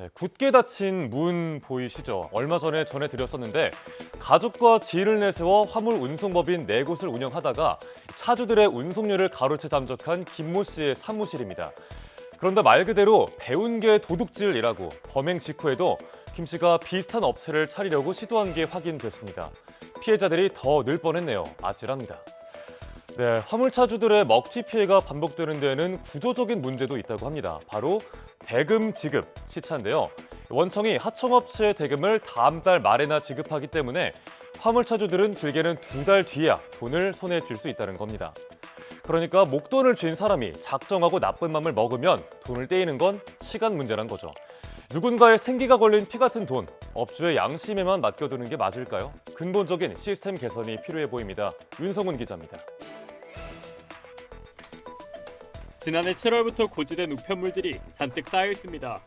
네, 굳게 닫힌 문 보이시죠? 얼마 전에 전해드렸었는데 가족과 지인을 내세워 화물 운송법인 4곳을 운영하다가 차주들의 운송료를 가로채 잠적한 김모 씨의 사무실입니다. 그런데 말 그대로 배운 게 도둑질이라고 범행 직후에도 김 씨가 비슷한 업체를 차리려고 시도한 게 확인됐습니다. 피해자들이 더 늘 뻔했네요. 아찔합니다. 네, 화물차주들의 먹튀 피해가 반복되는 데에는 구조적인 문제도 있다고 합니다. 바로 대금 지급 시차인데요. 원청이 하청업체의 대금을 다음 달 말에나 지급하기 때문에 화물차주들은 길게는 2달 뒤에야 돈을 손에 쥘 수 있다는 겁니다. 그러니까 목돈을 쥔 사람이 작정하고 나쁜 맘을 먹으면 돈을 떼이는 건 시간 문제란 거죠. 누군가의 생기가 걸린 피 같은 돈, 업주의 양심에만 맡겨두는 게 맞을까요? 근본적인 시스템 개선이 필요해 보입니다. 윤성훈 기자입니다. 지난해 7월부터 고지된 우편물들이 잔뜩 쌓여 있습니다.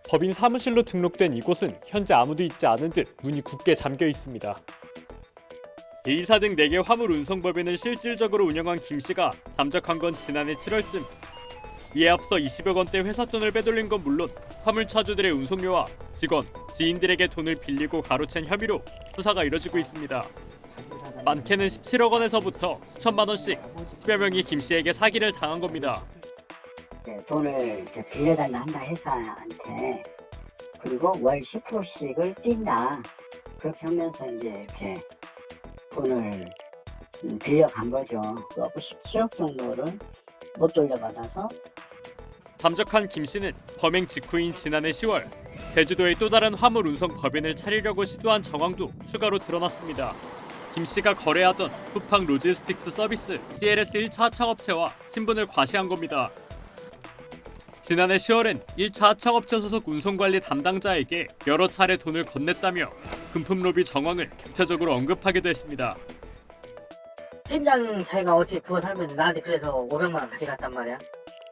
법인 사무실로 등록된 이곳은 현재 아무도 있지 않은 듯 문이 굳게 잠겨 있습니다. A사 등 4개 화물 운송법인을 실질적으로 운영한 김 씨가 잠적한 건 지난해 7월쯤. 이에 앞서 20억 원대 회사 돈을 빼돌린 건 물론 화물차주들의 운송료와 직원, 지인들에게 돈을 빌리고 가로챈 혐의로 수사가 이뤄지고 있습니다. 많게는 17억 원에서부터 수천만 원씩 10여 명이 김 씨에게 사기를 당한 겁니다. 돈을 이렇게 빌려달라 한다 회사한테. 그리고 월 10%씩을 띈다. 그렇게 하면서 이제 이렇게 돈을 빌려간 거죠. 그래갖고 17억 정도를 못 돌려받아서. 잠적한 김 씨는 범행 직후인 지난해 10월 제주도의 또 다른 화물 운송 법인을 차리려고 시도한 정황도 추가로 드러났습니다. 김 씨가 거래하던 쿠팡 로지스틱스 서비스 CLS 1차 하청업체와 신분을 과시한 겁니다. 지난해 10월엔 1차 하청업체 소속 운송관리 담당자에게 여러 차례 돈을 건넸다며 금품 로비 정황을 구체적으로 언급하기도 했습니다. 팀장 자기가 어떻게 구워 살면서 나한테 그래서 500만 원 가져갔단 말이야.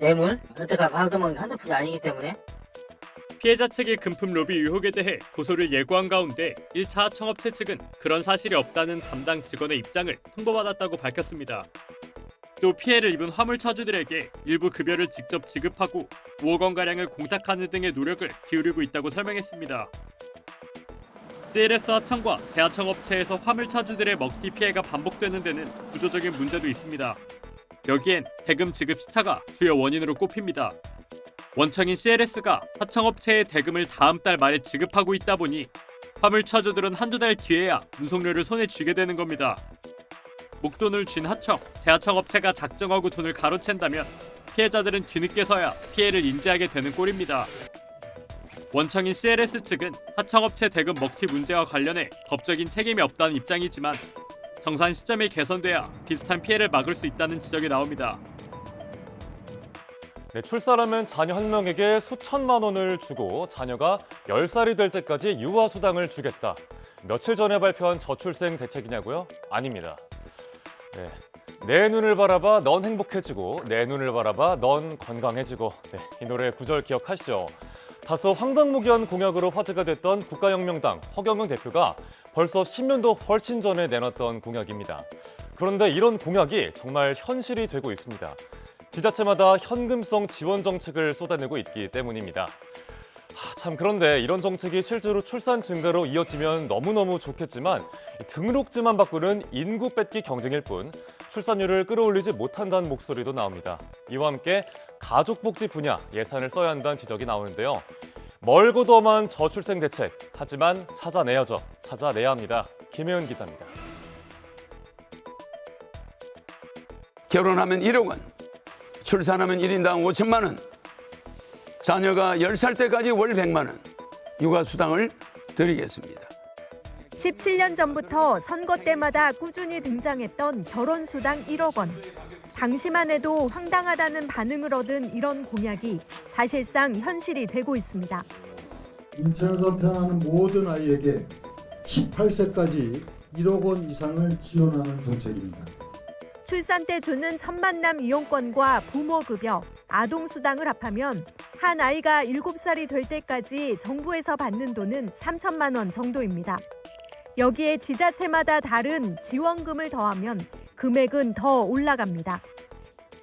뇌물? 여태가 받아먹은 게 한두 푼이 아니기 때문에. 피해자 측의 금품 로비 의혹에 대해 고소를 예고한 가운데 1차 하청업체 측은 그런 사실이 없다는 담당 직원의 입장을 통보받았다고 밝혔습니다. 또 피해를 입은 화물차주들에게 일부 급여를 직접 지급하고 5억 원가량을 공탁하는 등의 노력을 기울이고 있다고 설명했습니다. CLS 하청과 재하청업체에서 화물차주들의 먹튀 피해가 반복되는 데는 구조적인 문제도 있습니다. 여기엔 대금 지급 시차가 주요 원인으로 꼽힙니다. 원청인 CLS가 하청업체의 대금을 다음 달 말에 지급하고 있다 보니 화물차주들은 한두 달 뒤에야 운송료를 손에 쥐게 되는 겁니다. 목돈을 쥔 하청, 재하청업체가 작정하고 돈을 가로챈다면 피해자들은 뒤늦게서야 피해를 인지하게 되는 꼴입니다. 원청인 CLS 측은 하청업체 대금 먹튀 문제와 관련해 법적인 책임이 없다는 입장이지만 정산 시점이 개선돼야 비슷한 피해를 막을 수 있다는 지적이 나옵니다. 네, 출산하면 자녀 한 명에게 수천만 원을 주고 자녀가 10살이 될 때까지 유아수당을 주겠다. 며칠 전에 발표한 저출생 대책이냐고요? 아닙니다. 네, 내 눈을 바라봐 넌 행복해지고 내 눈을 바라봐 넌 건강해지고. 네, 이 노래 구절 기억하시죠? 다소 황당무계한 공약으로 화제가 됐던 국가혁명당 허경영 대표가 벌써 10년도 훨씬 전에 내놨던 공약입니다. 그런데 이런 공약이 정말 현실이 되고 있습니다. 지자체마다 현금성 지원 정책을 쏟아내고 있기 때문입니다. 참 그런데 이런 정책이 실제로 출산 증가로 이어지면 너무너무 좋겠지만 등록제만 바꾸는 인구 뺏기 경쟁일 뿐 출산율을 끌어올리지 못한다는 목소리도 나옵니다. 이와 함께 가족복지 분야 예산을 써야 한다는 지적이 나오는데요. 멀고도 먼 저출생 대책, 하지만 찾아내야죠. 찾아내야 합니다. 김혜은 기자입니다. 결혼하면 1억 원, 출산하면 1인당 5천만 원, 자녀가 10살 때까지 월 100만 원, 육아수당을 드리겠습니다. 17년 전부터 선거 때마다 꾸준히 등장했던 결혼수당 1억 원. 당시만 해도 황당하다는 반응을 얻은 이런 공약이 사실상 현실이 되고 있습니다. 인천에서 태어나는 모든 아이에게 18세까지 1억 원 이상을 지원하는 정책입니다. 출산 때 주는 첫 만남 이용권과 부모급여, 아동수당을 합하면 한 아이가 7살이 될 때까지 정부에서 받는 돈은 3천만 원 정도입니다. 여기에 지자체마다 다른 지원금을 더하면 금액은 더 올라갑니다.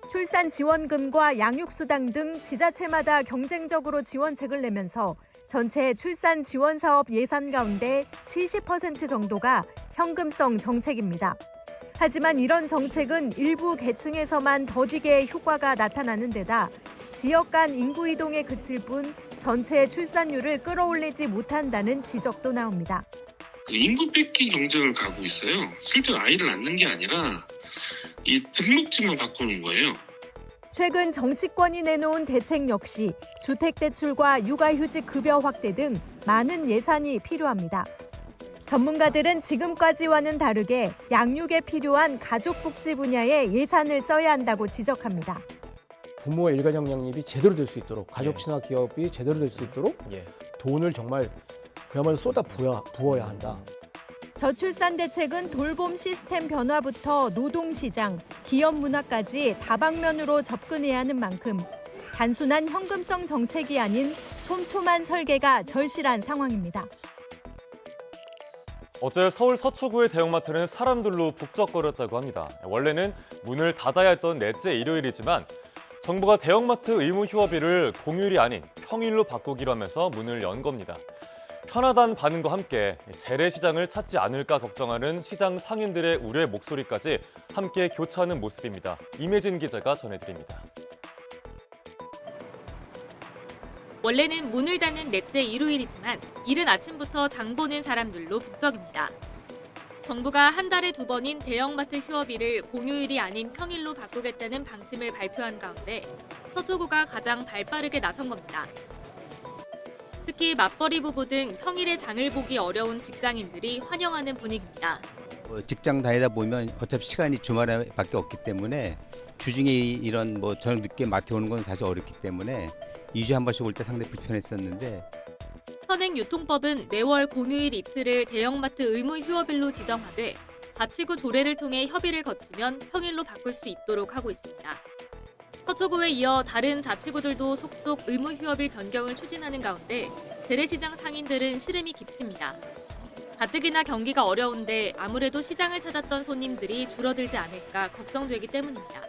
출산 지원금과 양육수당 등 지자체마다 경쟁적으로 지원책을 내면서 전체 출산 지원 사업 예산 가운데 70% 정도가 현금성 정책입니다. 하지만 이런 정책은 일부 계층에서만 더디게 효과가 나타나는 데다 지역 간 인구 이동에 그칠 뿐 전체 출산율을 끌어올리지 못한다는 지적도 나옵니다. 인구 뺏기 경쟁을 가고 있어요. 실제로 아이를 낳는 게 아니라 이 등록증만 바꾸는 거예요. 최근 정치권이 내놓은 대책 역시 주택대출과 육아휴직 급여 확대 등 많은 예산이 필요합니다. 전문가들은 지금까지와는 다르게 양육에 필요한 가족복지 분야에 예산을 써야 한다고 지적합니다. 부모의 일가정 양립이 제대로 될 수 있도록 가족 친화 기업이 제대로 될 수 있도록 돈을 정말 그야말로 쏟아 부어야 한다. 저출산 대책은 돌봄 시스템 변화부터 노동시장, 기업 문화까지 다방면으로 접근해야 하는 만큼 단순한 현금성 정책이 아닌 촘촘한 설계가 절실한 상황입니다. 어제 서울 서초구의 대형마트는 사람들로 북적거렸다고 합니다. 원래는 문을 닫아야 했던 넷째 일요일이지만 정부가 대형마트 의무 휴업일을 공휴일이 아닌 평일로 바꾸기로 하면서 문을 연 겁니다. 편하다는 반응과 함께 재래시장을 찾지 않을까 걱정하는 시장 상인들의 우려의 목소리까지 함께 교차하는 모습입니다. 임혜진 기자가 전해드립니다. 원래는 문을 닫는 넷째 일요일이지만 이른 아침부터 장 보는 사람들로 북적입니다. 정부가 한 달에 2번인 대형마트 휴업일을 공휴일이 아닌 평일로 바꾸겠다는 방침을 발표한 가운데 서초구가 가장 발빠르게 나선 겁니다. 특히 맞벌이 부부 등 평일에 장을 보기 어려운 직장인들이 환영하는 분위기입니다. 직장 다니다 보면 어차피 시간이 주말에밖에 없기 때문에 주중에 이런 저녁 늦게 마트에 오는 건 사실 어렵기 때문에 2주에 한 번씩 올 때 상당히 불편했었는데 현행 유통법은 매월 공휴일 이틀을 대형마트 의무 휴업일로 지정하되 자치구 조례를 통해 협의를 거치면 평일로 바꿀 수 있도록 하고 있습니다. 서초구에 이어 다른 자치구들도 속속 의무 휴업일 변경을 추진하는 가운데 재래시장 상인들은 시름이 깊습니다. 가뜩이나 경기가 어려운데 아무래도 시장을 찾았던 손님들이 줄어들지 않을까 걱정되기 때문입니다.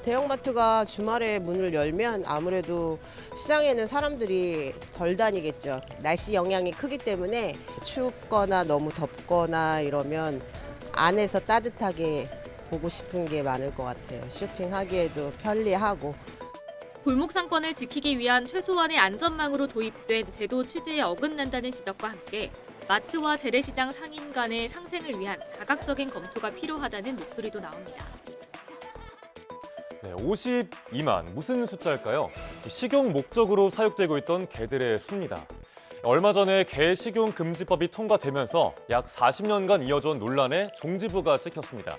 대형마트가 주말에 문을 열면 아무래도 시장에는 사람들이 덜 다니겠죠. 날씨 영향이 크기 때문에 춥거나 너무 덥거나 이러면 안에서 따뜻하게 보고 싶은 게 많을 것 같아요. 쇼핑하기에도 편리하고. 골목 상권을 지키기 위한 최소한의 안전망으로 도입된 제도 취지에 어긋난다는 지적과 함께 마트와 재래시장 상인 간의 상생을 위한 다각적인 검토가 필요하다는 목소리도 나옵니다. 네, 52만 무슨 숫자일까요? 식용 목적으로 사육되고 있던 개들의 수입니다. 얼마 전에 개 식용 금지법이 통과되면서 약 40년간 이어져온 논란에 종지부가 찍혔습니다.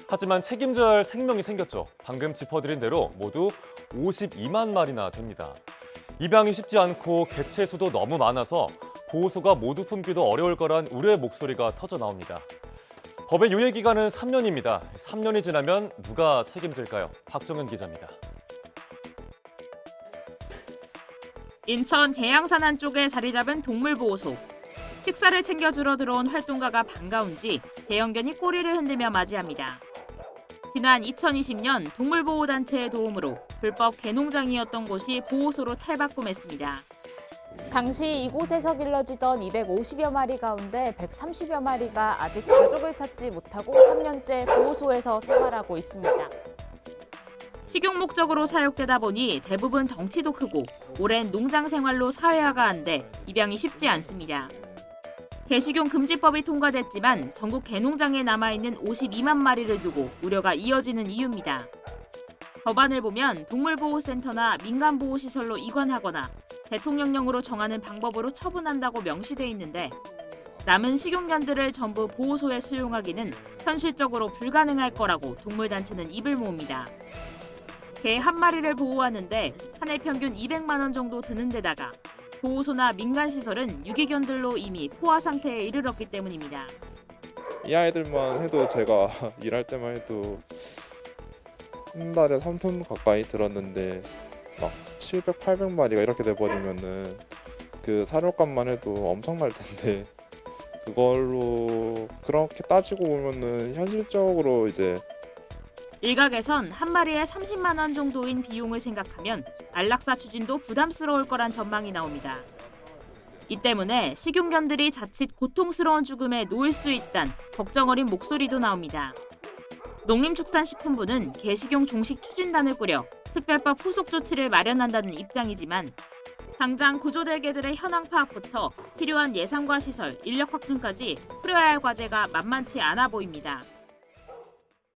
하지만 책임져야 할 생명이 생겼죠. 방금 짚어드린 대로 모두 52만 마리나 됩니다. 입양이 쉽지 않고 개체 수도 너무 많아서 보호소가 모두 품기도 어려울 거란 우려의 목소리가 터져 나옵니다. 법의 유예기간은 3년입니다. 3년이 지나면 누가 책임질까요? 박정은 기자입니다. 인천 계양산 쪽에 자리 잡은 동물보호소. 식사를 챙겨주러 들어온 활동가가 반가운지 대형견이 꼬리를 흔들며 맞이합니다. 지난 2020년 동물보호단체의 도움으로 불법 개농장이었던 곳이 보호소로 탈바꿈했습니다. 당시 이곳에서 길러지던 250여 마리 가운데 130여 마리가 아직 가족을 찾지 못하고 3년째 보호소에서 생활하고 있습니다. 식용 목적으로 사육되다 보니 대부분 덩치도 크고 오랜 농장 생활로 사회화가 안 돼 입양이 쉽지 않습니다. 개식용 금지법이 통과됐지만 전국 개농장에 남아있는 52만 마리를 두고 우려가 이어지는 이유입니다. 법안을 보면 동물보호센터나 민간보호시설로 이관하거나 대통령령으로 정하는 방법으로 처분한다고 명시돼 있는데 남은 식용견들을 전부 보호소에 수용하기는 현실적으로 불가능할 거라고 동물단체는 입을 모읍니다. 개 한 마리를 보호하는데 한 해 평균 200만 원 정도 드는 데다가 보호소나 민간시설은 유기견들로 이미 포화 상태에 이르렀기 때문입니다. 이 아이들만 해도 제가 일할 때만 해도 한 달에 3톤 가까이 들었는데 막 700, 800마리가 이렇게 돼버리면은 그 사료값만 해도 엄청날 텐데 그걸로 그렇게 따지고 보면은 현실적으로 이제 일각에선 한 마리에 30만 원 정도인 비용을 생각하면 안락사 추진도 부담스러울 거란 전망이 나옵니다. 이 때문에 식용견들이 자칫 고통스러운 죽음에 놓일 수 있다는 걱정 어린 목소리도 나옵니다. 농림축산식품부는 개식용 종식 추진단을 꾸려 특별법 후속 조치를 마련한다는 입장이지만 당장 구조될 개들의 현황 파악부터 필요한 예산과 시설, 인력 확충까지 풀어야 할 과제가 만만치 않아 보입니다.